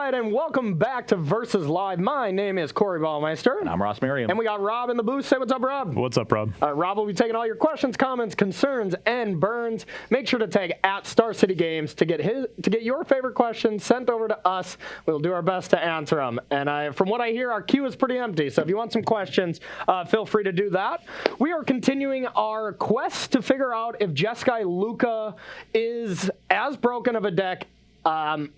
right, and welcome back to Versus Live. My name is Corey Ballmeister. And I'm Ross Merriam. And we got Rob in the booth. Say what's up, Rob. What's up, Rob? Rob will be taking all your questions, comments, concerns, and burns. Make sure to tag at Star City Games to get your favorite questions sent over to us. We'll do our best to answer them. And from what I hear, our queue is pretty empty. So if you want some questions, feel free to do that. We are continuing our quest to figure out if Jeskai Lukka is as broken of a deck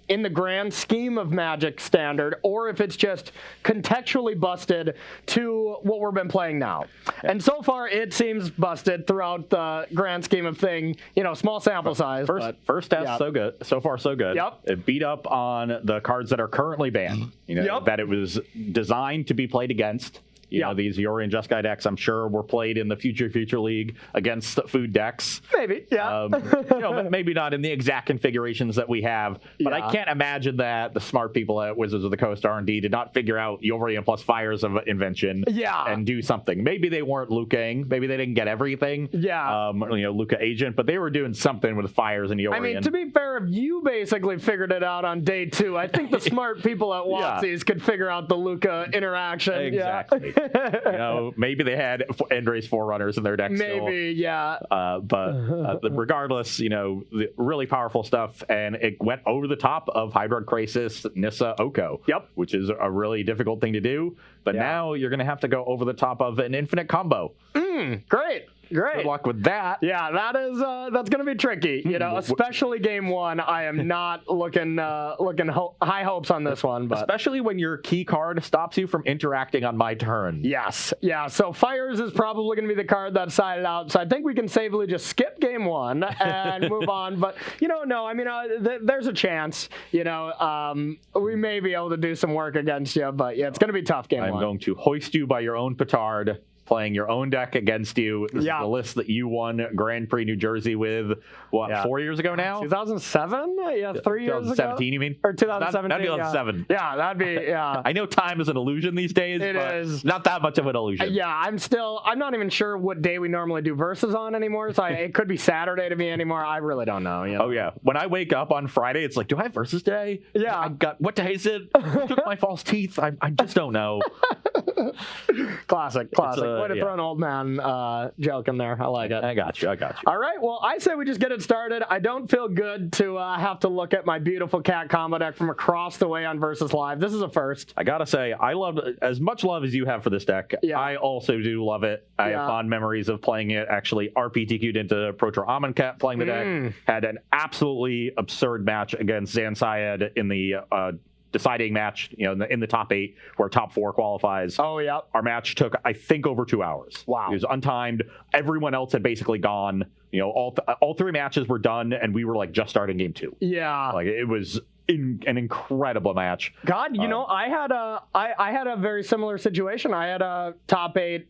in the grand scheme of Magic Standard, or if it's just contextually busted to what we've been playing now. And so far, it seems busted throughout the grand scheme of thing. You know, small sample size. First test, so good. So far, so good. Yep. It beat up on the cards that are currently banned. You know, that it was designed to be played against. You know, these Yorion Jeskai decks, I'm sure, were played in the Future League against food decks. Maybe, yeah. You know, maybe not in the exact configurations that we have, but I can't imagine that the smart people at Wizards of the Coast R&D did not figure out Yorion plus Fires of Invention and do something. Maybe they weren't Lukkaing. Maybe they didn't get everything. Yeah. You know, Lukka Agent, but they were doing something with Fires and Yorion. I mean, to be fair, if you basically figured it out on day 2, I think the smart people at WotC's could figure out the Lukka interaction. Exactly. You know, maybe they had Endra's Forerunners in their deck maybe, still. But regardless, you know, the really powerful stuff, and it went over the top of Hybrid Crisis, Nissa, Oko. Yep. Which is a really difficult thing to do. But now you're going to have to go over the top of an infinite combo. Great. Good luck with that. Yeah, that's going to be tricky. You know, especially game 1. I am not looking high hopes on this one, but especially when your key card stops you from interacting on my turn. Yes, yeah. So Fires is probably going to be the card that's sided out. So I think we can safely just skip game 1 and move on. But you know, no, I mean, there's a chance. You know, we may be able to do some work against you, but yeah, it's going to be tough game 1. I'm going to hoist you by your own petard. Playing your own deck against you. This is the list that you won Grand Prix New Jersey with, 4 years ago now? 2007? Yeah, 3 years ago? 2017, you mean? Or 2017, That'd be 2007. Yeah, that'd be, I know time is an illusion these days, It but is. not that much of an illusion. Yeah, I'm not even sure what day we normally do Versus on anymore, so it could be Saturday to me anymore. I really don't know. You know? Oh, yeah. When I wake up on Friday, it's like, do I have Versus day? Yeah. What day is it? I took my false teeth. I just don't know. Classic. Way to throw an old man joke in there. I like it. I got you. All right. Well, I say we just get it started. I don't feel good to have to look at my beautiful cat combo deck from across the way on Versus Live. This is a first. I gotta say, I love as much love as you have for this deck. Yeah. I also do love it. I have fond memories of playing it. Actually, RPTQ'd into Protor Amonkhet playing the deck. Had an absolutely absurd match against Zan Syed in the deciding match, you know, in the top 8 where top 4 qualifies. Oh, yeah. Our match took, I think, over 2 hours. Wow. It was untimed. Everyone else had basically gone. You know, all 3 matches were done, and we were like just starting game 2. Yeah. Like it was an incredible match. God, you know, I had a very similar situation. I had a top 8.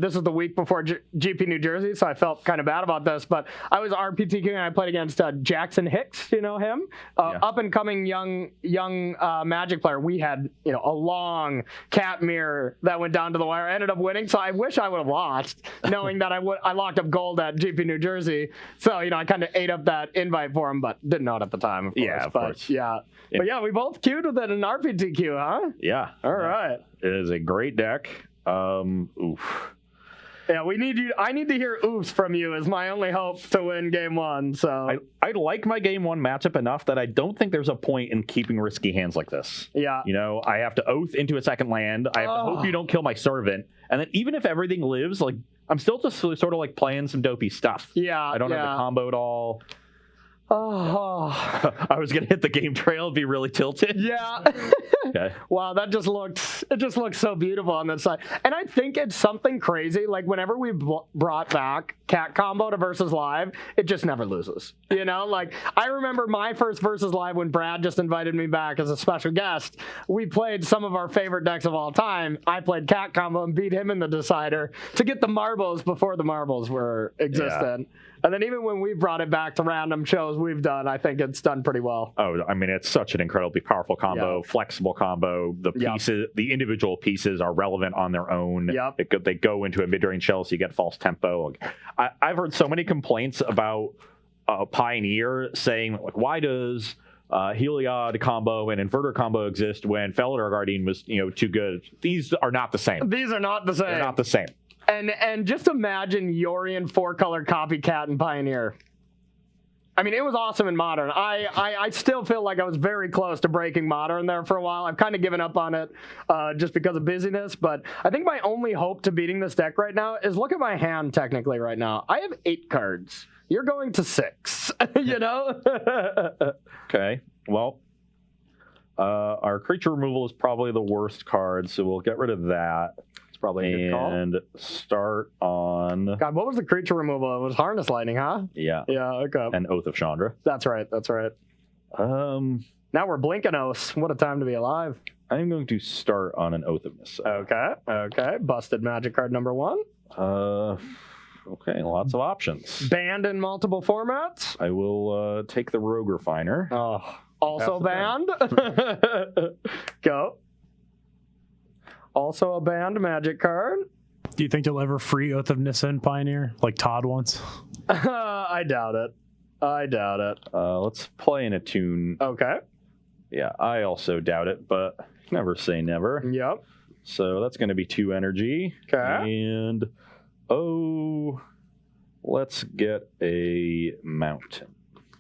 This is the week before GP New Jersey, so I felt kind of bad about this. But I was RPTQ and I played against Jackson Hicks. You know him, up and coming young Magic player. We had a long cat mirror that went down to the wire. I ended up winning, so I wish I would have lost, knowing that I locked up gold at GP New Jersey. So I kind of ate up that invite for him, but didn't know it at the time. Of course. Yeah, of course. Yeah. But yeah, we both queued with it in RPTQ, huh? Yeah. All right. It is a great deck. Oof. Yeah, I need to hear oofs from you is my only hope to win game 1. So I like my game 1 matchup enough that I don't think there's a point in keeping risky hands like this. Yeah. You know, I have to oath into a second land. I have to hope you don't kill my servant. And then even if everything lives, like I'm still just sort of like playing some dopey stuff. Yeah. I don't have the combo at all. Oh. I was gonna hit the game trail and be really tilted. Yeah. Okay. Wow, it just looks so beautiful on that side. And I think it's something crazy. Like whenever we brought back Cat Combo to Versus Live, it just never loses. You know, like I remember my first Versus Live when Brad just invited me back as a special guest. We played some of our favorite decks of all time. I played Cat Combo and beat him in the decider to get the marbles before the marbles were existent. Yeah. And then even when we brought it back to random shows we've done, I think it's done pretty well. Oh, I mean, it's such an incredibly powerful combo, flexible combo. The pieces, the individual pieces are relevant on their own. Yep. They go into a mid-range shell, so you get false tempo. I've heard so many complaints about Pioneer saying, like, why does Heliod combo and Inverter combo exist when Felidar Guardian was, too good. These are not the same. These are not the same. They're not the same. And just imagine Yorion 4-color copycat in Pioneer. I mean, it was awesome in Modern. I still feel like I was very close to breaking Modern there for a while. I've kind of given up on it just because of busyness, but I think my only hope to beating this deck right now is look at my hand technically right now. I have 8 cards. You're going to 6, Okay, well, our creature removal is probably the worst card, so we'll get rid of that. Probably a good call. And start on... God, what was the creature removal? It was Harness Lightning, huh? Yeah. Yeah, okay. And Oath of Chandra. That's right. Now we're Blinkinos. What a time to be alive. I'm going to start on an Oath of Mist. Okay. Busted magic card number 1. Okay, lots of options. Banned in multiple formats. I will take the Rogue Refiner. Oh, also banned? Go. Also a banned magic card. Do you think you'll ever free Oath of Nissa in Pioneer, like Todd once? I doubt it. Let's play in a tune. Okay. Yeah, I also doubt it, but never say never. Yep. So that's going to be 2 energy. Okay. And, let's get a mountain.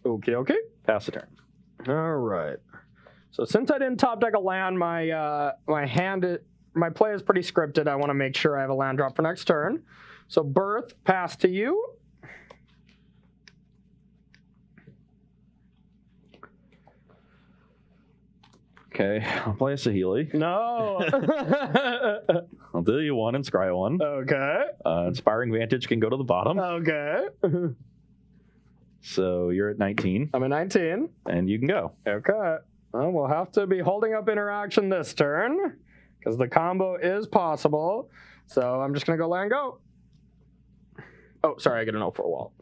Okay. Pass the turn. All right. So since I didn't top deck a land, my play is pretty scripted. I want to make sure I have a land drop for next turn. So Birth, pass to you. Okay, I'll play a Saheeli. No. I'll do you 1 and scry 1. Okay. Inspiring Vantage can go to the bottom. Okay. So you're at 19. I'm at 19. And you can go. Okay. Well, we'll have to be holding up interaction this turn, because the combo is possible. So I'm just going to go land go. Oh, sorry, I get an 0-4 wall.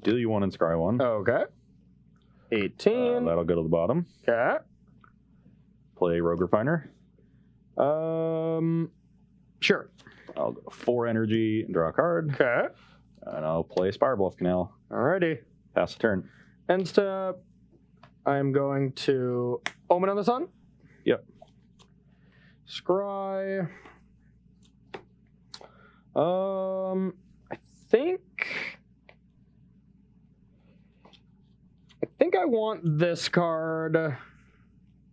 Do you 1 and scry 1. Okay. 18. That'll go to the bottom. Okay. Play Rogue Refiner. Sure. I'll go 4 energy and draw a card. Okay. And I'll play Spire Bluff Canal. Alrighty. Pass the turn. End step. I'm going to Omen on the Sun. Yep. Scry. I think I want this card.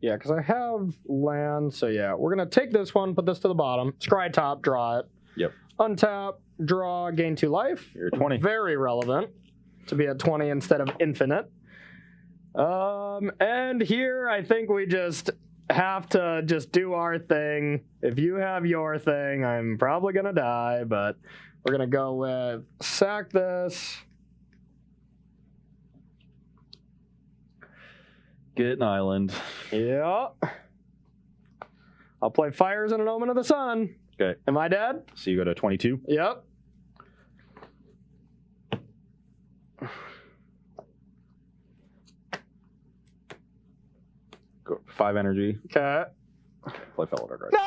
Yeah, because I have land. So yeah, we're going to take this one, put this to the bottom. Scry top, draw it. Yep. Untap, draw, gain 2 life. You're 20. Very relevant to be at 20 instead of infinite. And here I think we just have to just do our thing. If you have your thing, I'm probably going to die, but we're going to go with sack this. Get an island. Yeah. I'll play Fires and an Omen of the Sun. Okay. Am I dead? So you go to 22? Yep. Go 5 energy. Okay. Play Felidar Guardian. No!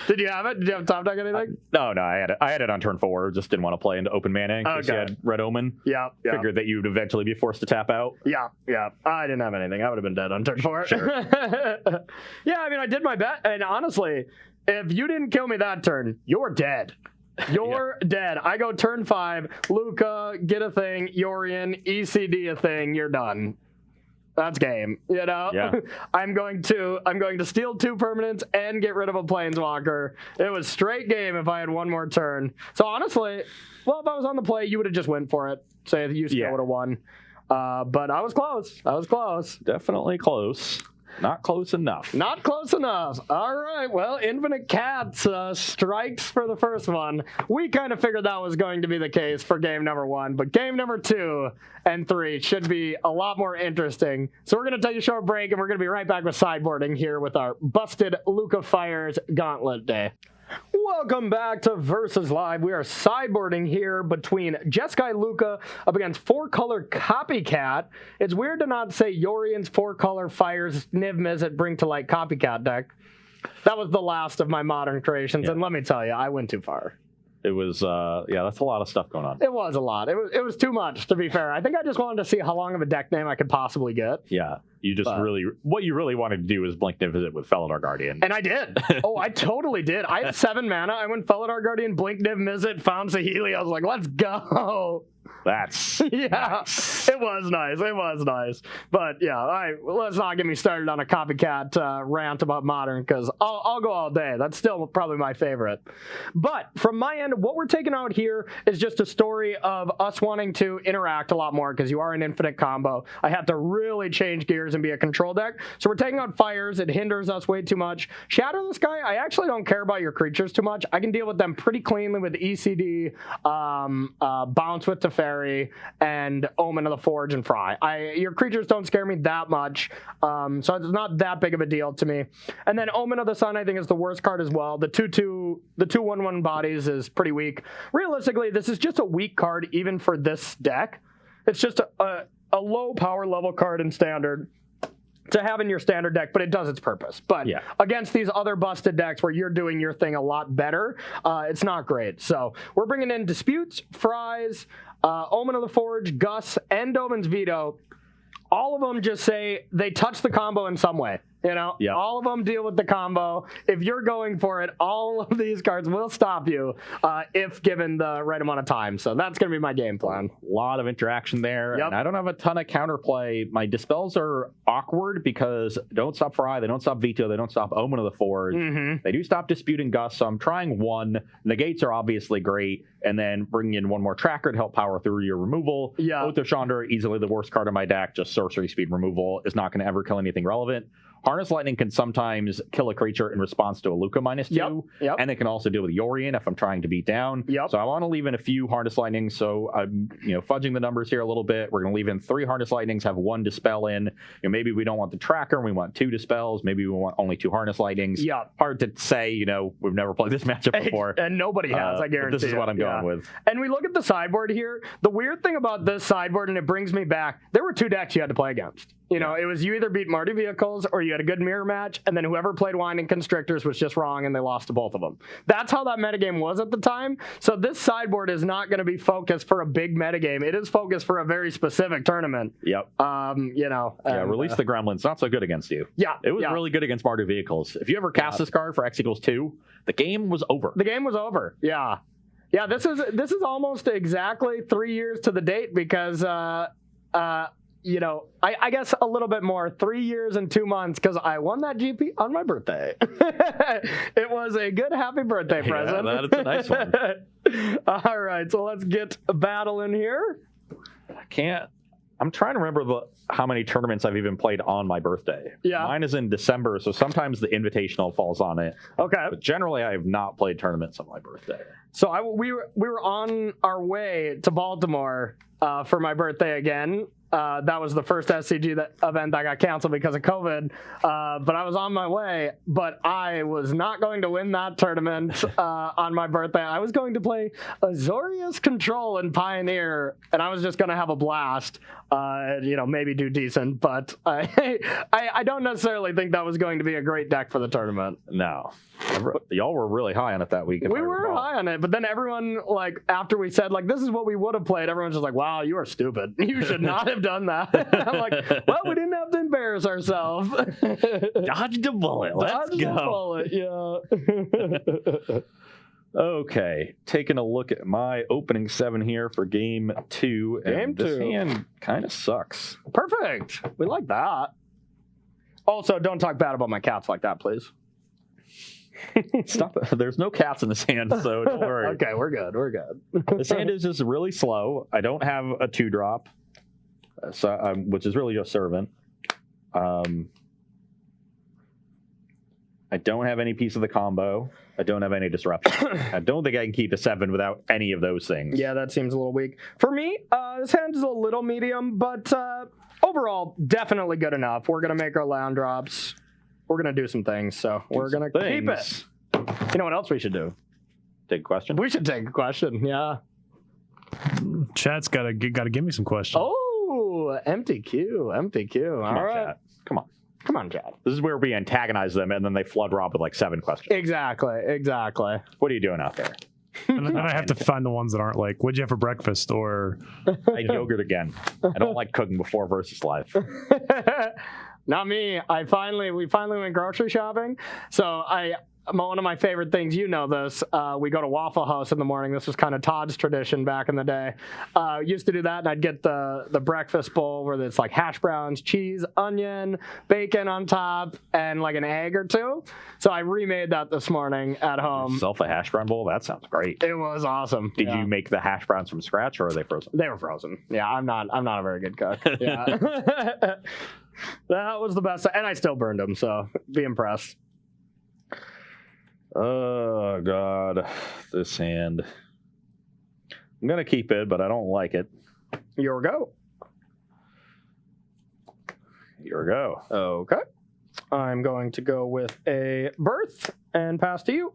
Did you have it? Did you have top deck anything? No, I had it on turn 4. Just didn't want to play into open mana in case you had Red Omen. Yeah. Figured that you'd eventually be forced to tap out. Yeah. I didn't have anything. I would have been dead on turn 4. Sure. Yeah, I mean, I did my bet, and honestly, if you didn't kill me that turn, you're dead. You're dead. I go turn 5, Lukka, get a thing, Yorion, ECD a thing, you're done. That's game, you know? Yeah. I'm going to steal 2 permanents and get rid of a planeswalker. It was straight game if I had one more turn. So honestly, well, if I was on the play, you would have just went for it. Say you still would have won. But I was close. Definitely close. Not close enough. Not close enough. All right. Well, Infinite Cats strikes for the first one. We kind of figured that was going to be the case for game number 1, but game number 2 and 3 should be a lot more interesting. So we're going to take a short break, and we're going to be right back with sideboarding here with our busted Lukka Fires Gauntlet Day. Welcome back to Versus Live. We are sideboarding here between Jeskai Lukka up against 4-color Copycat. It's weird to not say Yorion's 4-color Fires Niv Mizzet Bring to Light Copycat deck. That was the last of my modern creations, and let me tell you, I went too far. It was, that's a lot of stuff going on. It was a lot. It was too much, to be fair. I think I just wanted to see how long of a deck name I could possibly get. Yeah, what you really wanted to do is Blink Niv with Felidar Guardian. And I did. Oh, I totally did. I had 7 mana. I went Felidar Guardian, Blink Niv Mizzet, found Saheeli. I was like, let's go. That's nice. It was nice. But yeah, let's not get me started on a copycat rant about modern, because I'll go all day. That's still probably my favorite. But from my end, what we're taking out here is just a story of us wanting to interact a lot more, because you are an infinite combo. I have to really change gears and be a control deck. So we're taking out fires. It hinders us way too much. Shatter the Sky, I actually don't care about your creatures too much. I can deal with them pretty cleanly with ECD, bounce with Teferi, and Omen of the Forge and Fry. Your creatures don't scare me that much, so it's not that big of a deal to me. And then Omen of the Sun, I think, is the worst card as well. The 2/1/1 bodies is pretty weak. Realistically, this is just a weak card even for this deck. It's just a low power level card in Standard to have in your Standard deck, but it does its purpose. But against these other busted decks where you're doing your thing a lot better, it's not great. So we're bringing in Disputes, Fries, Omen of the Forge, Gus, and Omen's Veto. All of them just say they touch the combo in some way. All of them deal with the combo. If you're going for it, all of these cards will stop you if given the right amount of time. So that's going to be my game plan. A lot of interaction there. And I don't have a ton of counterplay. My Dispels are awkward because they don't stop Fry, they don't stop Veto, they don't stop Omen of the Forge. They do stop Disputing Gus, so I'm trying one. Negates are obviously great. And then bringing in one more tracker to help power through your removal. Oath of Chandra, easily the worst card in my deck. Just sorcery speed removal is not going to ever kill anything relevant. Harness Lightning can sometimes kill a creature in response to a Lukka -2, and it can also deal with Yorion if I'm trying to beat down. So I want to leave in a few Harness Lightnings, so I'm fudging the numbers here a little bit. We're going to leave in 3 Harness Lightnings, have 1 Dispel in. Maybe we don't want the tracker, and we want 2 Dispels. Maybe we want only 2 Harness Lightnings. Hard to say, we've never played this matchup before. And nobody has, I guarantee. This is what I'm going with. And we look at the sideboard here. The weird thing about this sideboard, and it brings me back, there were 2 decks you had to play against. It was you either beat Marty Vehicles or you had a good mirror match, and then whoever played Winding Constrictors was just wrong and they lost to both of them. That's how that metagame was at the time. So this sideboard is not going to be focused for a big metagame. It is focused for a very specific tournament. Release the Gremlins. Not so good against you. It was really good against Marty Vehicles. If you ever cast this card for X = 2, the game was over. The game was over. Yeah, this is almost exactly 3 years to the date because I guess a little bit more, 3 years and 2 months, because I won that GP on my birthday. It was a good happy birthday present. That's a nice one. All right, so let's get a battle in here. I'm trying to remember how many tournaments I've even played on my birthday. Mine is in December, so sometimes the Invitational falls on it. Okay. But generally, I have not played tournaments on my birthday. So we were on our way to Baltimore for my birthday again. That was the first SCG event that got canceled because of COVID. But I was on my way, but I was not going to win that tournament on my birthday. I was going to play Azorius Control and Pioneer, and I was just going to have a blast, maybe do decent. But I don't necessarily think that was going to be a great deck for the tournament. No. Y'all were really high on it that week. We were high on it, but then everyone, after we said, this is what we would have played, everyone's just like, wow, you are stupid. You should not have done that. I'm like, well, we didn't have to embarrass ourselves. Dodged a bullet. Let's go. Okay, taking a look at my opening 7 here for game 2. This hand kind of sucks. Perfect. We like that. Also, don't talk bad about my cats like that, please. Stop it. There's no cats in this hand, so don't worry. Okay, we're good. This hand is just really slow. I don't have a 2-drop, which is really just Servant. I don't have any piece of the combo. I don't have any disruption. I don't think I can keep a 7 without any of those things. Yeah, that seems a little weak. For me, this hand is a little medium, but overall, definitely good enough. We're going to make our land drops. We're going to do some things, so we're going to keep it. You know what else we should do? Take a question? We should take a question, yeah. Chat's got to give me some questions. Oh, empty queue. All right. Chat. Come on. Come on, Chad. This is where we antagonize them, and then they flood Rob with like 7 questions. Exactly. What are you doing out there? And then I have to find the ones that aren't like, what'd you have for breakfast? Or I had yogurt again. I don't like cooking before versus live. Not me. We finally went grocery shopping. So one of my favorite things, you know this, we go to Waffle House in the morning. This was kind of Todd's tradition back in the day. Used to do that, and I'd get the breakfast bowl where it's like hash browns, cheese, onion, bacon on top, and like an egg or two. So I remade that this morning at home. Yourself a hash brown bowl? That sounds great. It was awesome. Did you make the hash browns from scratch, or are they frozen? They were frozen. Yeah, I'm not a very good cook. Yeah. That was the best, and I still burned them, so be impressed. Oh, God. This hand. I'm going to keep it, but I don't like it. Your go. Here we go. Okay. I'm going to go with a birth and pass to you.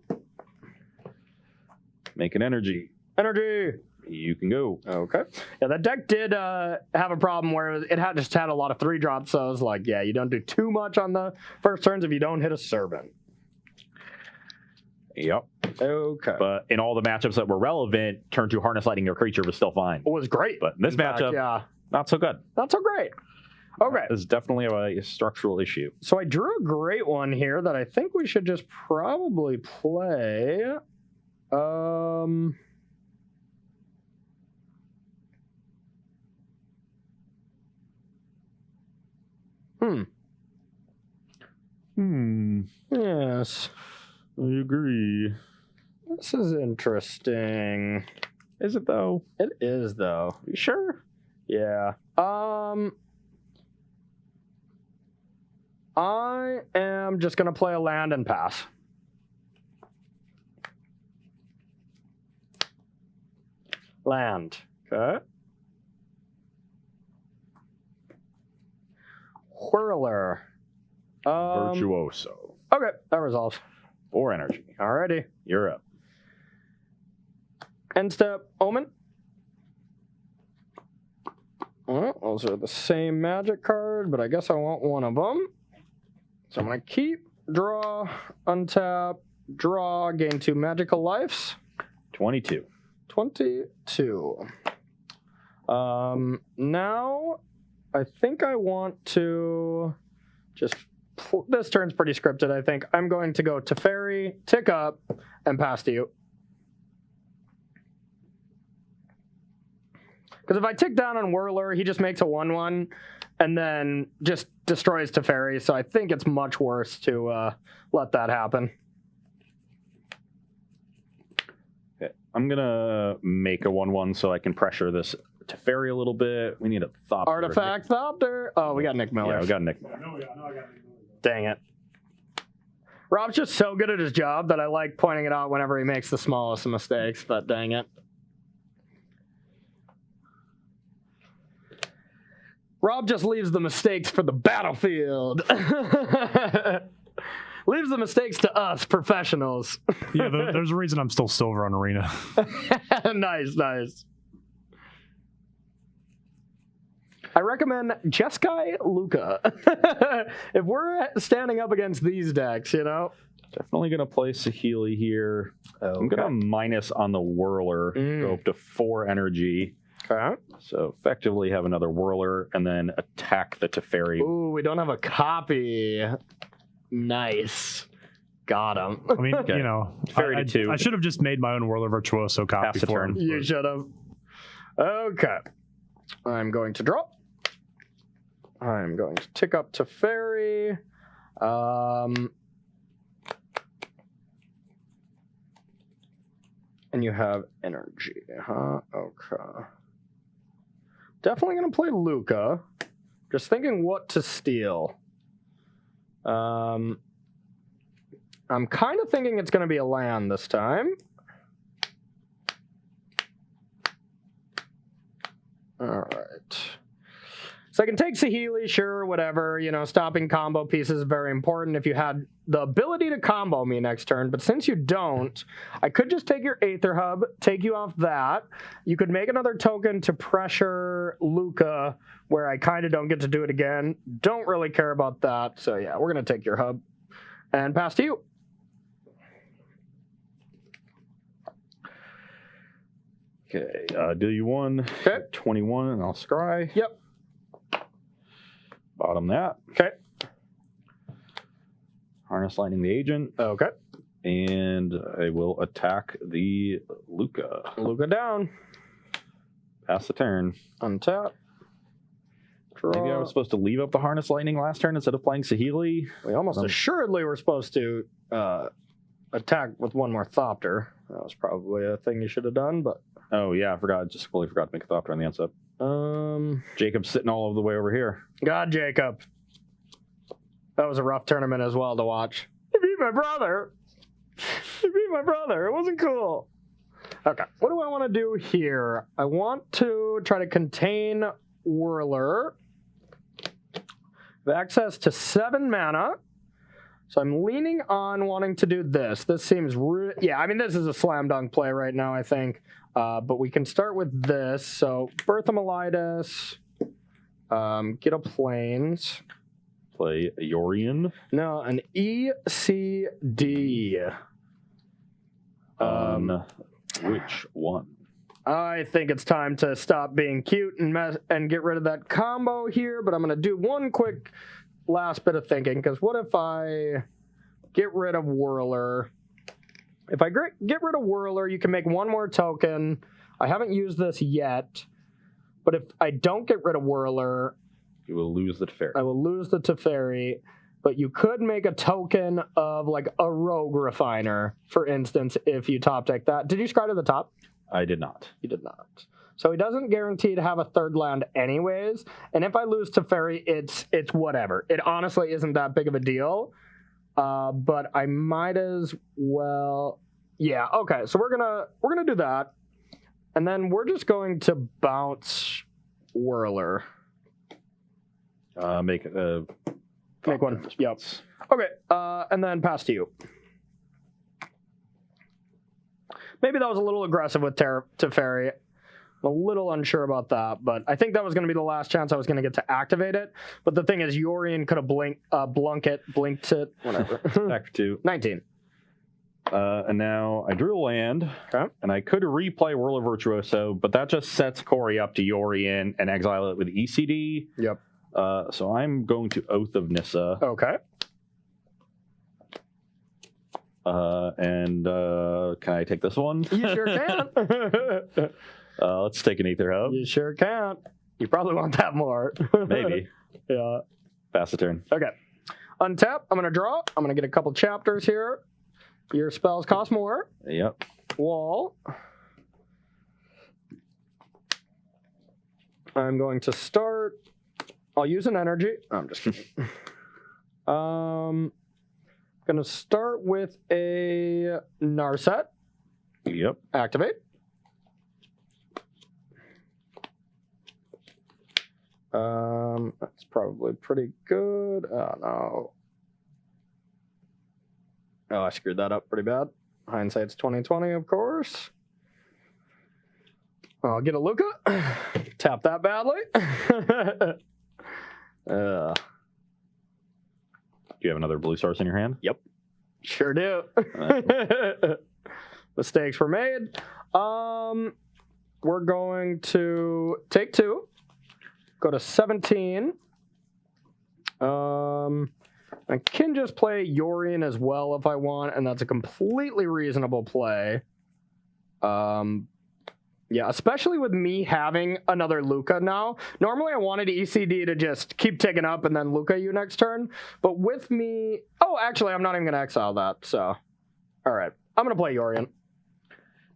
Make an energy. Energy. You can go. Okay. Yeah, that deck did have a problem where it just had a lot of 3-drops, so I was like, yeah, you don't do too much on the first turns if you don't hit a servant. Yep. Okay. But in all the matchups that were relevant, turn 2 harness lightning your creature was still fine. It was great. But in this matchup, yeah, not so good. not so great. Okay. This is definitely a structural issue. So I drew a great one here that I think we should just probably play. Yes. I agree. This is interesting. Is it, though? It is, though. You sure? Yeah. I am just going to play a land and pass. Land. Okay. Whirler. Virtuoso. Okay, that resolves. 4 energy. Alrighty. You're up. End step, Omen. Well, those are the same magic card, but I guess I want one of them. So I'm going to keep, draw, untap, draw, gain 2 magical lives. 22. 22. Now, I think I want to just... This turn's pretty scripted, I think. I'm going to go Teferi, tick up, and pass to you. Because if I tick down on Whirler, he just makes a 1/1 and then just destroys Teferi, so I think it's much worse to let that happen. Okay. I'm going to make a 1/1 so I can pressure this Teferi a little bit. We need a Thopter. Artifact Thopter. Oh, we got Nick Miller. Yeah, we got Nick Miller. I know I got Nick Miller. Dang it. Rob's just so good at his job that I like pointing it out whenever he makes the smallest of mistakes, but dang it. Rob just leaves the mistakes for the battlefield. Leaves the mistakes to us, professionals. Yeah, there's a reason I'm still silver on Arena. Nice. I recommend Jeskai Lukka. If we're standing up against these decks, you know. Definitely going to play Saheeli here. Okay. I'm going to minus on the Whirler, go up to 4 energy. Okay. So effectively have another Whirler and then attack the Teferi. Ooh, we don't have a copy. Nice. Got him. I mean, you know, Teferi to 2. I should have just made my own Whirler Virtuoso copy Pass the for turn. him. You should have. Okay. I'm going to draw. I'm going to tick up to Fairy. And you have energy, huh? Okay. Definitely going to play Lukka. Just thinking what to steal. I'm kind of thinking it's going to be a land this time. All right. So I can take Saheeli, sure, whatever. Stopping combo pieces is very important if you had the ability to combo me next turn. But since you don't, I could just take your Aether Hub, take you off that. You could make another token to pressure Lukka, where I kind of don't get to do it again. Don't really care about that. So yeah, we're going to take your hub and pass to you. Okay, do you one, Okay. 21, and I'll scry. Yep. Bottom that. Okay. Harness Lightning the agent. Okay. And I will attack the Lukka. Lukka down. Pass the turn. Untap. Draw. Maybe I was supposed to leave up the Harness Lightning last turn instead of playing Saheeli. We almost assuredly were supposed to attack with one more Thopter. That was probably a thing you should have done, but... Oh, yeah, I forgot. Just fully forgot to make a Thopter on the end step. Jacob's sitting all over the way over here. God, Jacob. That was a rough tournament as well to watch. He beat my brother. He beat my brother. It wasn't cool. Okay, what do I want to do here? I want to try to contain Whirler. Have access to 7 mana. So I'm leaning on wanting to do this. This seems... yeah, I mean, this is a slam dunk play right now, I think. But we can start with this. So Bertha Melitis. Get a Plains. Play Yorion. No, an ECD. Which one? I think it's time to stop being cute and get rid of that combo here, but I'm going to do one quick last bit of thinking, because what if I get rid of Whirler? If I get rid of Whirler, you can make one more token. I haven't used this yet, but if I don't get rid of Whirler... You will lose the Teferi. I will lose the Teferi, but you could make a token of like a Rogue Refiner, for instance, if you top deck that. Did you scry to the top? I did not. You did not. So he doesn't guarantee to have a third land anyways, and if I lose Teferi, it's whatever. It honestly isn't that big of a deal, but I might as well... Yeah, okay, so we're gonna do that, and then we're just going to bounce Whirler. Make one. Yep. Okay, and then pass to you. Maybe that was a little aggressive with Teferi. I'm a little unsure about that, but I think that was going to be the last chance I was going to get to activate it. But the thing is, Yorion could have blinked it, whatever. Back for 2. 19. And now I drew a land, Okay. and I could replay Whirler Virtuoso, but that just sets Corey up to Yorion and exile it with ECD. Yep. So I'm going to Oath of Nissa. Okay. And can I take this one? You sure can. Let's take an Aether Hub. You sure can. You probably want that more. Maybe. Yeah. Pass the turn. Okay. Untap. I'm going to draw. I'm going to get a couple chapters here. Your spells cost more. Yep. Wall. I'm going to start. I'll use an energy. I'm just kidding. Going to start with a Narset. Yep. Activate. That's probably pretty good. Oh, no. Oh, I screwed that up pretty bad. Hindsight's 2020, of course. I'll get a Lukka. Tap that badly. Do you have another blue source in your hand? Yep. Sure do. Mistakes were made. We're going to take 2. Go to 17. I can just play Yorion as well if I want, and that's a completely reasonable play. Yeah, especially with me having another Lukka now. Normally I wanted ECD to just keep ticking up and then Lukka you next turn. But with me... Oh, actually, I'm not even going to exile that, so... All right, I'm going to play Yorion.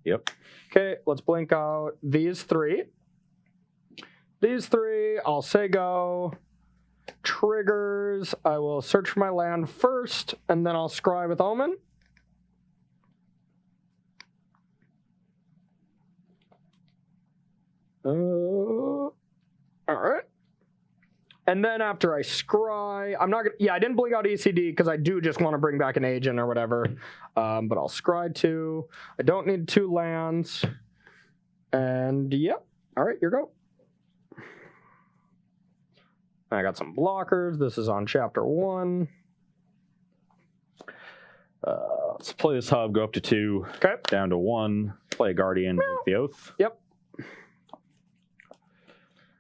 Yep. Okay, let's blink out these 3. These 3, I'll say go. Triggers, I will search for my land first, and then I'll scry with Omen. All right. And then after I scry, I'm not gonna, yeah, I didn't blink out ECD because I do just want to bring back an agent or whatever. But I'll scry 2. I don't need 2 lands. And yep. All right, here go. I got some blockers. This is on chapter 1. Let's play this hub, go up to 2, Okay. down to 1, play a Guardian with the Oath. Yep.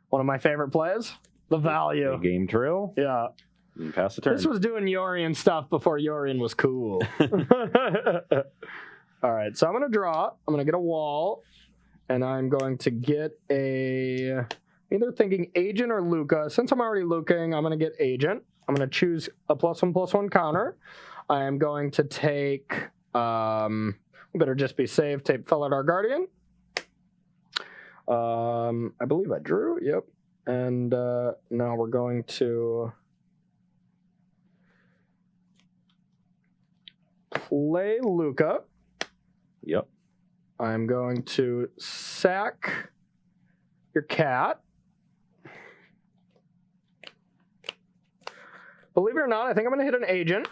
One of my favorite plays. The value. A game trail. Yeah. And pass the turn. This was doing Yorion stuff before Yorion was cool. All right, so I'm going to draw. I'm going to get a wall, and I'm going to get a... either thinking agent or Lukka. Since I'm already Lukking, I'm going to get agent. I'm going to choose a +1/+1 counter. I am going to take... better just be safe. Take Felidar Guardian. I believe I drew. Yep. And now we're going to play Lukka. Yep. I'm going to sack your cat. Believe it or not, I think I'm going to hit an agent.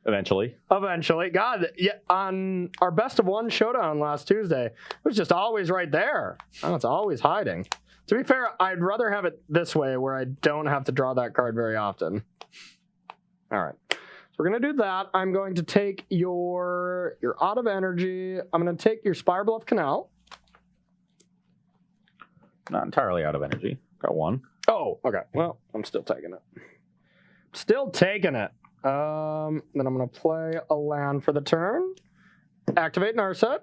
Eventually. God, yeah, on our best of 1 showdown last Tuesday, it was just always right there. Oh, it's always hiding. To be fair, I'd rather have it this way where I don't have to draw that card very often. All right. So we're going to do that. I'm going to take your out of energy. I'm going to take your Spire Bluff Canal. Not entirely out of energy. Got 1. Oh, okay. Well, I'm still taking it. Still taking it. Then I'm going to play a land for the turn. Activate Narset.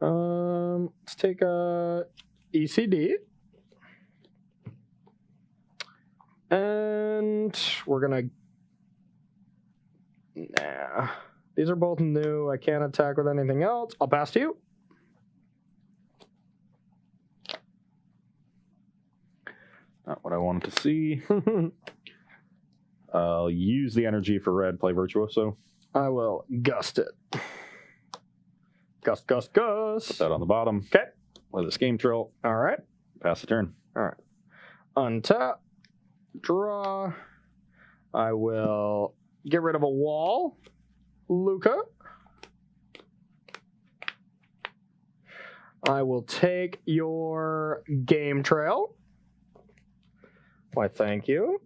Let's take a ECD. And we're going to... Nah. These are both new. I can't attack with anything else. I'll pass to you. Not what I wanted to see. I'll use the energy for red, play Virtuoso. I will gust it. Gust. Put that on the bottom. Okay. Play this game drill. All right. Pass the turn. All right. Untap. Draw. I will get rid of a wall. Lukka. I will take your game trail. Why, thank you.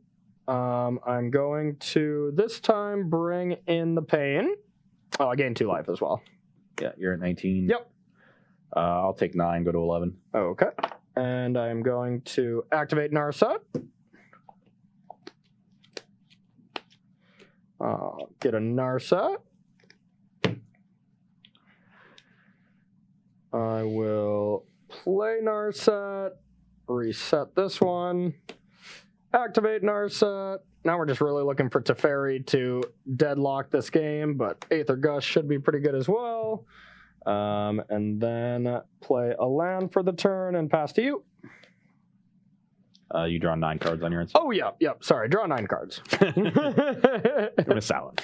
I'm going to, this time, bring in the pain. Oh, I gained 2 life as well. Yeah, you're at 19. Yep. I'll take 9, go to 11. Okay. And I'm going to activate Narset. Get a Narset. I will play Narset. Reset this one. Activate Narset. Now we're just really looking for Teferi to deadlock this game, but Aether Gust should be pretty good as well. And then play a land for the turn and pass to you. You draw 9 cards on your instant. Oh, yeah. Yep. Sorry. Draw 9 cards. Miss Allen.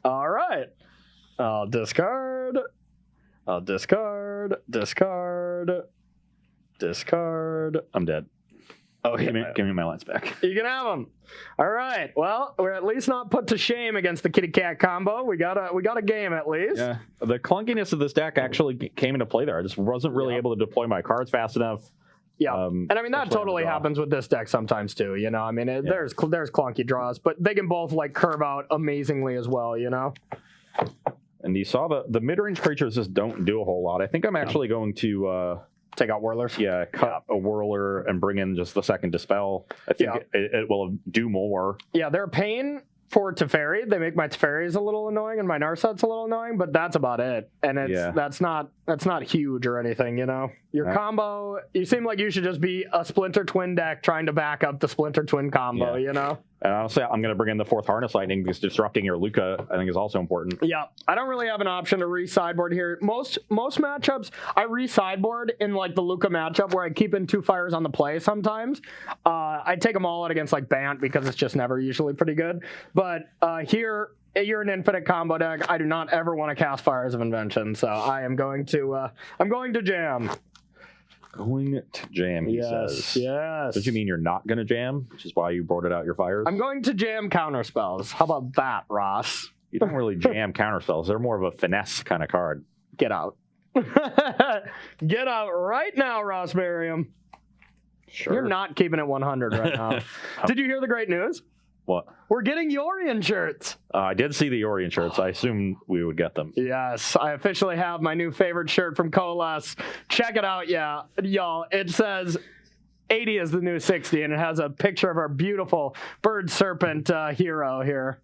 All right. I'll discard. Discard. I'm dead. Oh, give me my lines back. You can have them. All right. Well, we're at least not put to shame against the kitty cat combo. We got a game at least. Yeah. The clunkiness of this deck actually came into play there. I just wasn't really able to deploy my cards fast enough. Yeah. And I mean, that totally happens with this deck sometimes too, you know? I mean, there's clunky draws, but they can both like curve out amazingly as well, you know? And you saw the mid-range creatures just don't do a whole lot. I think I'm actually going to... take out Whirlers? Yeah, cut a Whirler and bring in just the second Dispel. I think it will do more. Yeah, they're a pain for Teferi. They make my Teferis a little annoying and my Narset's a little annoying, but that's about it. And that's not huge or anything, you know? Your combo, you seem like you should just be a Splinter Twin deck trying to back up the Splinter Twin combo, you know? And honestly, I'm going to bring in the 4th Harness Lightning because disrupting your Lukka, I think, is also important. Yeah, I don't really have an option to re-sideboard here. Most matchups, I re-sideboard in like the Lukka matchup where I keep in 2 fires on the play sometimes. I take them all out against like Bant because it's just never usually pretty good. But here, you're an infinite combo deck. I do not ever want to cast Fires of Invention, so I am going to jam. Going to jam, he says. Yes. Does you mean you're not going to jam, which is why you brought it out your fires? I'm going to jam counterspells. How about that, Ross? You don't really jam counterspells. They're more of a finesse kind of card. Get out. Get out right now, Ross Merriam. Sure. You're not keeping it 100 right now. Did you hear the great news? What? We're getting Yorion shirts. I did see the Yorion shirts. I assumed we would get them. Yes, I officially have my new favorite shirt from Coalesce. Check it out, y'all. It says 80 is the new 60, and it has a picture of our beautiful bird serpent hero here.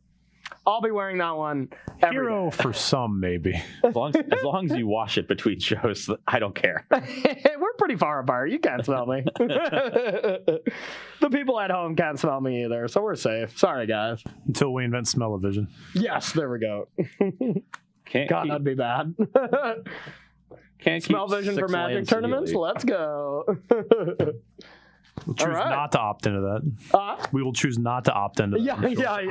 I'll be wearing that one every Hero day. for some, maybe. As long as you wash it between shows, I don't care. We're pretty far apart. You can't smell me. The people at home can't smell me either, so we're safe. Sorry, guys. Until we invent smell-o-vision. Yes, there we go. Can't God, keep, that'd be bad. can't Smell keep vision for 6 Magic lands tournaments? immediately. Let's go. We'll choose right. not to opt into that. We will choose not to opt into that. Yeah.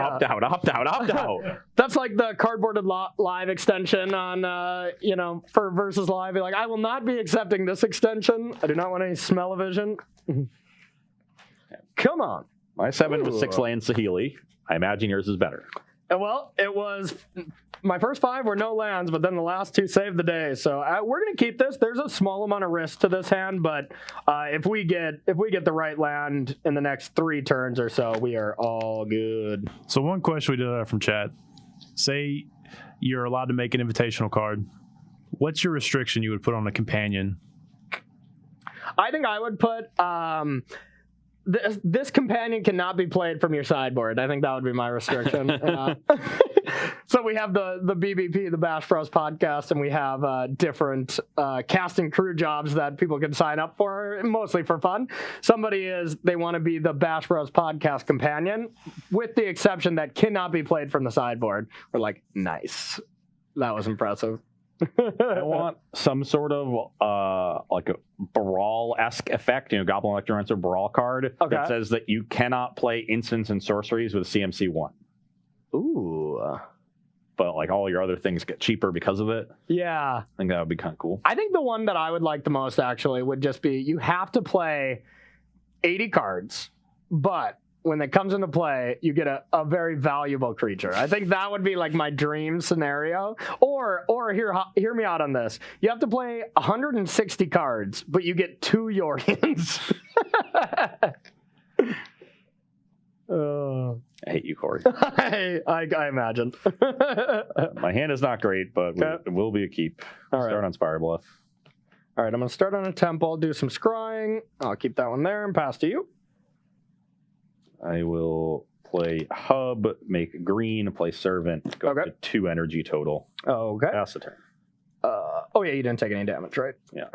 Opt out. That's like the cardboarded live extension on, for versus live. You're like, I will not be accepting this extension. I do not want any smell-o-vision. Come on. My 7 was Ooh. 6 lands Saheeli. I imagine yours is better. Well, it was my first 5 were no lands, but then the last 2 saved the day. So we're gonna keep this. There's a small amount of risk to this hand, but if we get the right land in the next 3 turns or so, we are all good. So one question we did have from chat. Say you're allowed to make an invitational card. What's your restriction you would put on a companion? I think I would put this companion cannot be played from your sideboard. I think that would be my restriction. So we have the BBP, the Bash Bros podcast, and we have different cast and crew jobs that people can sign up for, mostly for fun. They want to be the Bash Bros podcast companion, with the exception that cannot be played from the sideboard. We're like, nice. That was impressive. I want some sort of like a Brawl-esque effect, Goblin Electromancer Brawl card that says that you cannot play instants and sorceries with CMC 1. Ooh. But like all your other things get cheaper because of it. Yeah. I think that would be kind of cool. I think the one that I would like the most actually would just be you have to play 80 cards, but when it comes into play, you get a very valuable creature. I think that would be like my dream scenario. Or hear me out on this. You have to play 160 cards, but you get 2 Yorions. I hate you, Corey. I imagine. My hand is not great, but it will be a keep. All right. Start on Spire Bluff. All right, I'm going to start on a temple, do some scrying. I'll keep that one there and pass to you. I will play Hub, make green, play Servant, go up to 2 energy total. Okay. Pass the turn. Oh, yeah, you didn't take any damage, right? Yeah.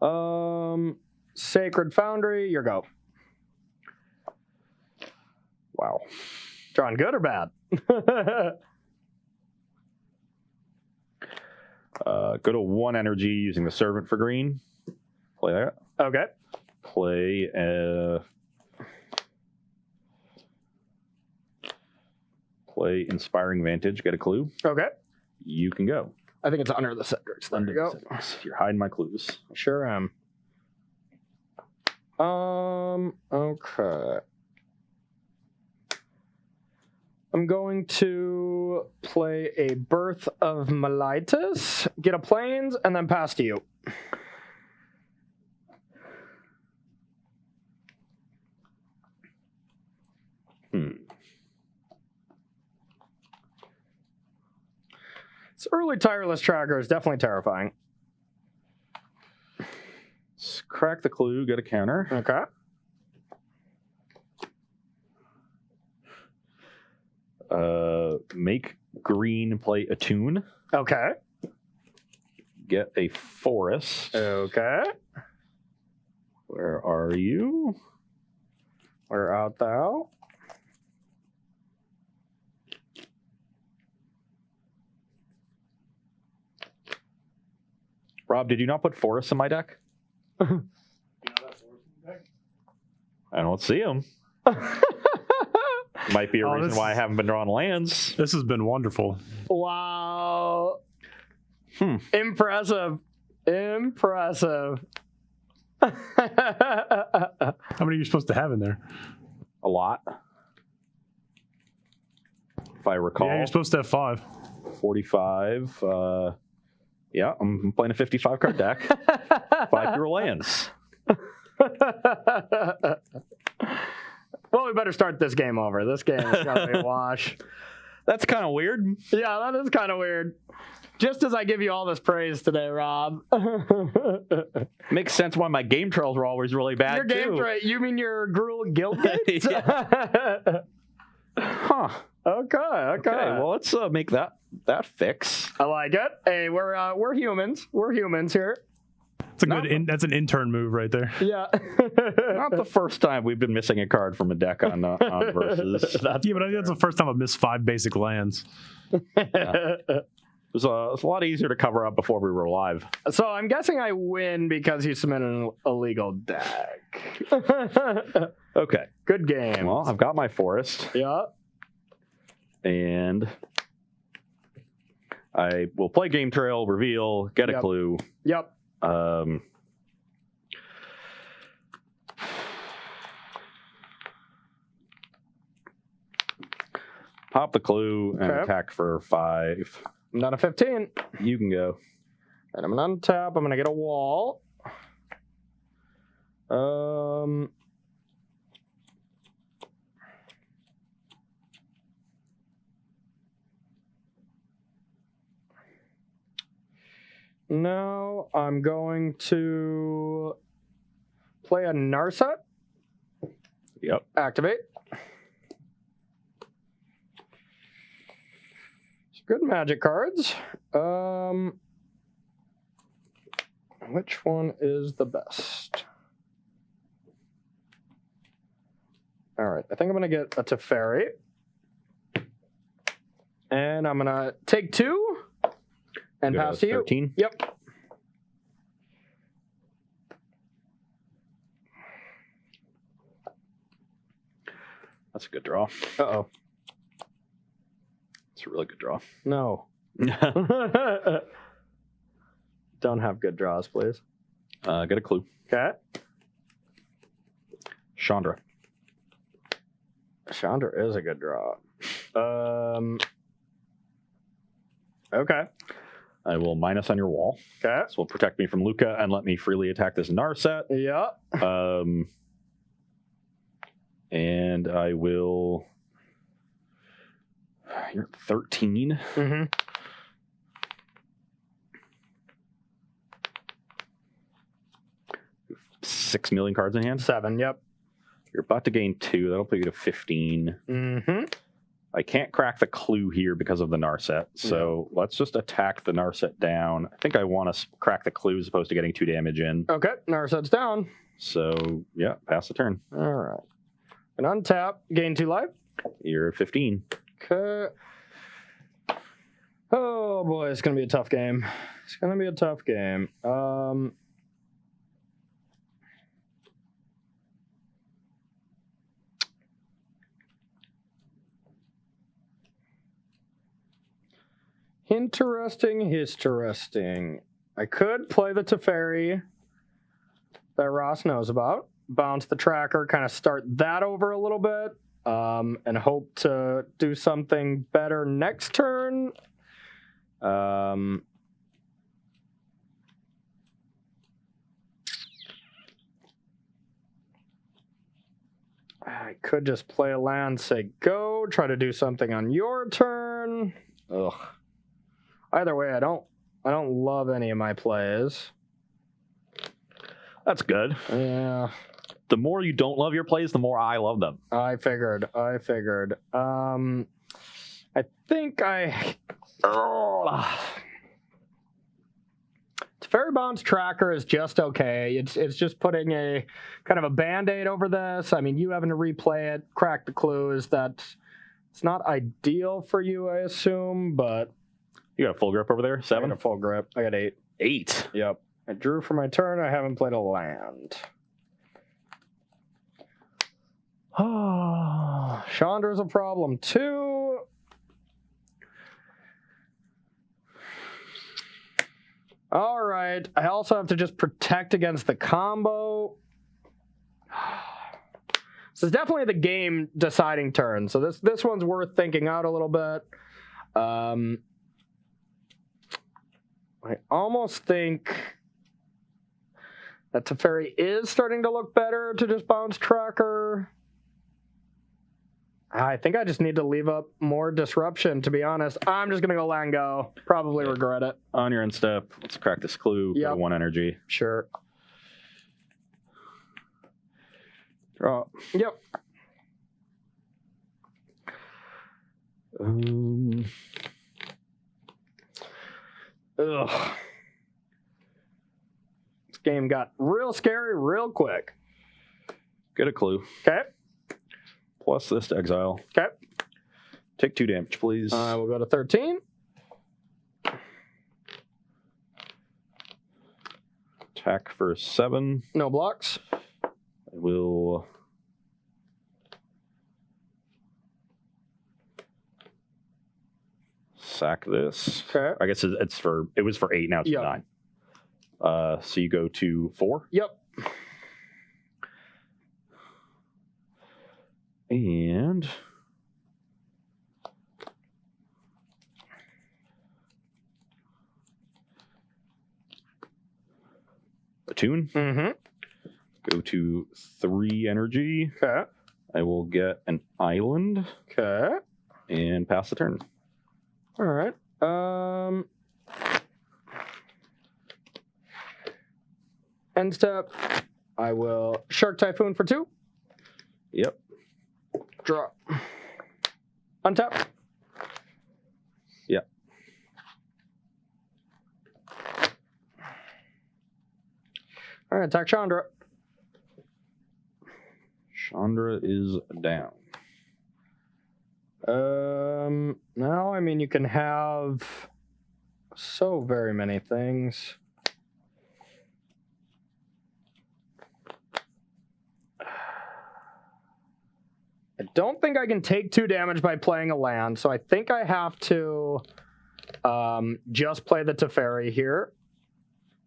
All right. Sacred Foundry, your go. Wow. Drawing good or bad? Go to 1 energy using the Servant for green. Play that. Okay. Play Inspiring Vantage, get a clue. Okay. You can go. I think it's under the Cedrics. There you go. You're hiding my clues. Sure am. Okay. I'm going to play a Birth of Melitus, get a Plains, and then pass to you. This early Tireless Tracker is definitely terrifying. Crack the clue, get a counter. Okay. Make green play Attune. Okay. Get a forest. Okay. Where are you? Where art thou? Rob, did you not put forests in my deck? I don't see them. Might be a reason why I haven't been drawing lands. This has been wonderful. Wow. Impressive. Impressive. How many are you supposed to have in there? A lot. If I recall. Yeah, you're supposed to have 5. 45. Yeah, I'm playing a 55 card deck. 5 fewer lands. Well, we better start this game over. This game is going to be a wash. That's kind of weird. Yeah, that is kind of weird. Just as I give you all this praise today, Rob. Makes sense why my game trails were always really bad, Your game trail, you mean your Gruul guild gates? Huh. Okay. Well, let's make that fix. I like it. Hey, we're humans. We're humans here. It's a good. That's an intern move right there. Yeah. Not the first time we've been missing a card from a deck on versus. That's the first time I've missed 5 basic lands. Yeah. It was a lot easier to cover up before we were live. So I'm guessing I win because you submitted an illegal deck. Okay. Good game. Well, I've got my forest. Yeah. And I will play game trail, reveal, get a clue. Yep. Pop the clue and attack for 5. I'm down to 15. You can go. And I'm going to untap. I'm going to get a wall. Now I'm going to play a Narset. Yep. Activate. Good magic cards. Which one is the best? All right, I think I'm going to get a Teferi. And I'm going to take 2 and pass to you. 13? Yep. That's a good draw. Uh-oh. It's a really good draw. No. Don't have good draws, please. Get a clue. Okay. Chandra. Chandra is a good draw. Okay. I will minus on your wall. Okay. This will protect me from Lukka and let me freely attack this Narset. Yeah. And I will... You're at 13. Mm-hmm. $6 million cards in hand. 7, yep. You're about to gain 2. That'll put you to 15. Mm-hmm. I can't crack the clue here because of the Narset. So let's just attack the Narset down. I think I want to crack the clue as opposed to getting 2 damage in. Okay, Narset's down. So, yeah, pass the turn. All right. And untap, gain 2 life. You're at 15. Okay. Oh boy, it's gonna be a tough game. It's gonna be a tough game. Interesting. I could play the Teferi that Ross knows about. Bounce the tracker, kind of start that over a little bit, and hope to do something better next turn. I could just play a land, say go, try to do something on your turn. Ugh. Either way, I don't love any of my plays. That's good. Yeah. The more you don't love your plays, the more I love them. I figured. I think Teferi Bomb's tracker is just okay. It's just putting a kind of a Band-Aid over this. I mean, you having to replay it, crack the clues. It's not ideal for you, I assume, but... You got a full grip over there? 7? I got a full grip. I got 8. 8? Yep. I drew for my turn. I haven't played a land. Oh. Chandra's a problem too. All right. I also have to just protect against the combo. This is definitely the game deciding turn. So this one's worth thinking out a little bit. I almost think that Teferi is starting to look better to just bounce Tracker. I think I just need to leave up more disruption, to be honest. I'm just going to go Lango. Probably regret it. On your end step, let's crack this clue. Yep. Go to 1 energy. Sure. Draw. Yep. Ugh. This game got real scary real quick. Get a clue. Okay. Plus this to exile. Okay. Take 2 damage, please. We'll go to 13. Attack for 7. No blocks. I will sack this. Okay. I guess it was for 8, now it's Yep. for 9. So you go to 4. Yep. And attune. Mm-hmm. Go to 3 energy. Okay. I will get an island Okay. and pass the turn. All right. End step. I will Shark Typhoon for 2. Yep. Draw. Untap. Yep. All right, attack Chandra. Chandra is down. No, I mean, you can have so very many things. I don't think I can take 2 damage by playing a land, so I think I have to just play the Teferi here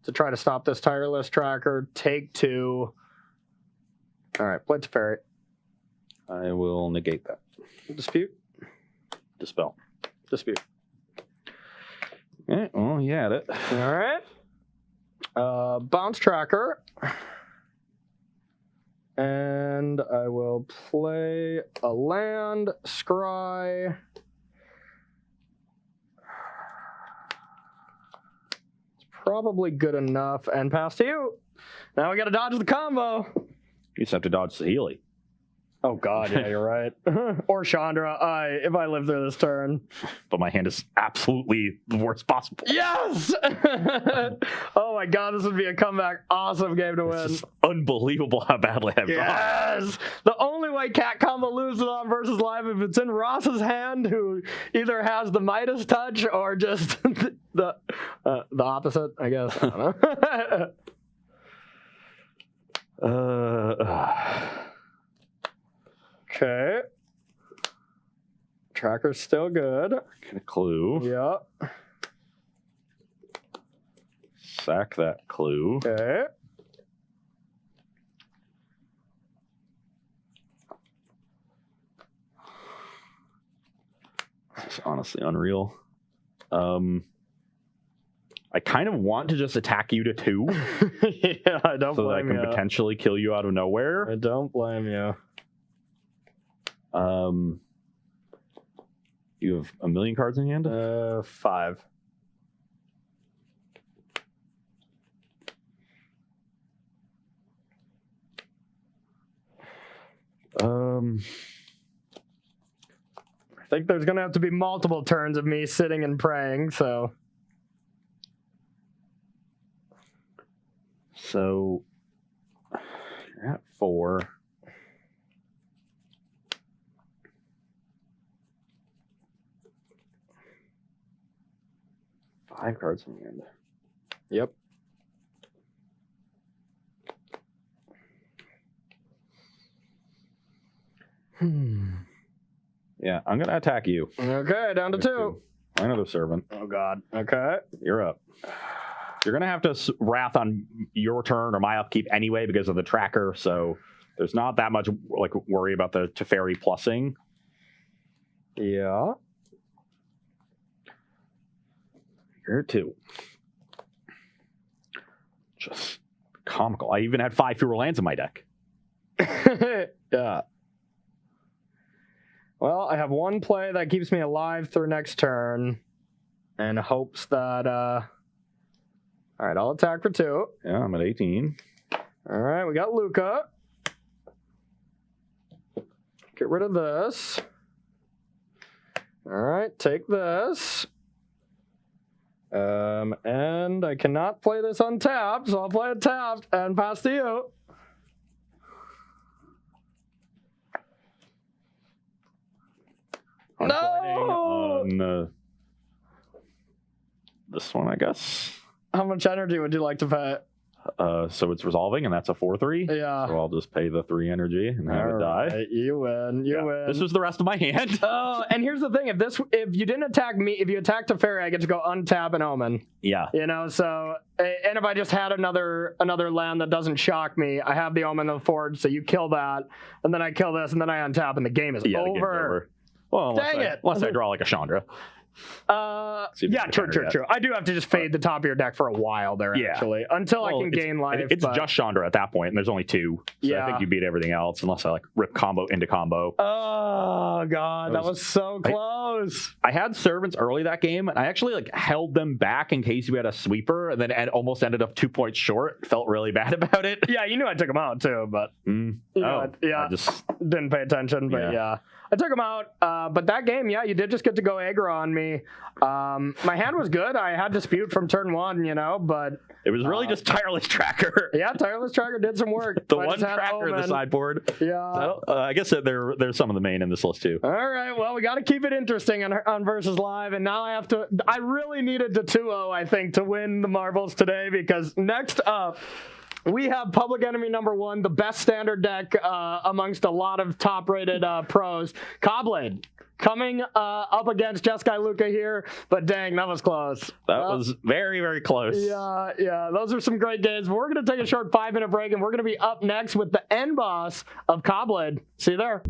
to try to stop this tireless tracker. Take 2. All right, play Teferi. I will negate that. Dispute. Dispel. Dispute. Okay, well, you had it. All right. Bounce tracker. And I will play a land, scry. It's probably good enough. And pass to you. Now we got to dodge the combo. You just have to dodge the Healy. Oh, God, yeah, you're right. Or Chandra, if I live through this turn. But my hand is absolutely the worst possible. Yes! Oh, my God, this would be a comeback. Awesome game to win. It's just unbelievable how badly I've drawn. Yes! The only way Cat Combo loses on versus live if it's in Ross's hand, who either has the Midas touch or just the opposite, I guess. I don't know. Okay. Tracker's still good. Get a clue. Yep. Sack that clue. Okay. This is honestly unreal. I kind of want to just attack you to 2. Yeah, I don't so that I blame can you. potentially kill you out of nowhere. I don't blame you. You have a million cards in hand? 5. I think there's going to have to be multiple turns of me sitting and praying, so. So, you're at 4. Five cards in hand. Yep. Yeah, I'm going to attack you. Okay, down to 2. Another servant. Oh, God. Okay. You're up. You're going to have to wrath on your turn or my upkeep anyway because of the tracker, so there's not that much like worry about the Teferi plussing. Yeah. You're 2. Just comical. I even had 5 fewer lands in my deck. Yeah. Well, I have 1 play that keeps me alive through next turn and hopes that... All right, I'll attack for 2. Yeah, I'm at 18. All right, we got Lukka. Get rid of this. All right, take this. And I cannot play this untapped, so I'll play it tapped and pass to you. I'm No! on this one, I guess. How much energy would you like to pay? So it's resolving, and that's a 4/3. Yeah. So I'll just pay the 3 energy and have it die. Right, you win. You win. This was the rest of my hand. Oh, and here's the thing: if you didn't attack me, if you attacked a fairy, I get to go untap an omen. Yeah. You know, so and if I just had another land that doesn't shock me, I have the omen of the forge, so you kill that, and then I kill this, and then I untap, and the game is The game's over. Well, Dang it. Unless I draw like a Chandra. Yeah, true. I do have to just fade the top of your deck for a while there, actually, until I can gain life. It's just Chandra at that point, and there's only 2. So I think you beat everything else, unless I like rip combo into combo. Oh God, that was so close. I had servants early that game, and I actually like held them back in case you had a sweeper, and then almost ended up 2 points short. Felt really bad about it. Yeah, you knew I took them out too, but I just didn't pay attention. But yeah. I took him out, but that game, you did just get to go aggro on me. My hand was good. I had dispute from turn 1, but... It was really just Tireless Tracker. Yeah, Tireless Tracker did some work. The one tracker in the sideboard. Yeah. I guess there's some of the main in this list, too. All right, well, we got to keep it interesting on Versus Live, and now I really needed to 2-0, I think, to win the marbles today, because next up... we have Public Enemy #1, the best standard deck amongst a lot of top-rated pros. Cobblade coming up against Jeskai Lukka here, but dang, that was close. That was very, very close. Yeah, those are some great games. We're going to take a short 5-minute break, and we're going to be up next with the end boss of Cobblade. See you there.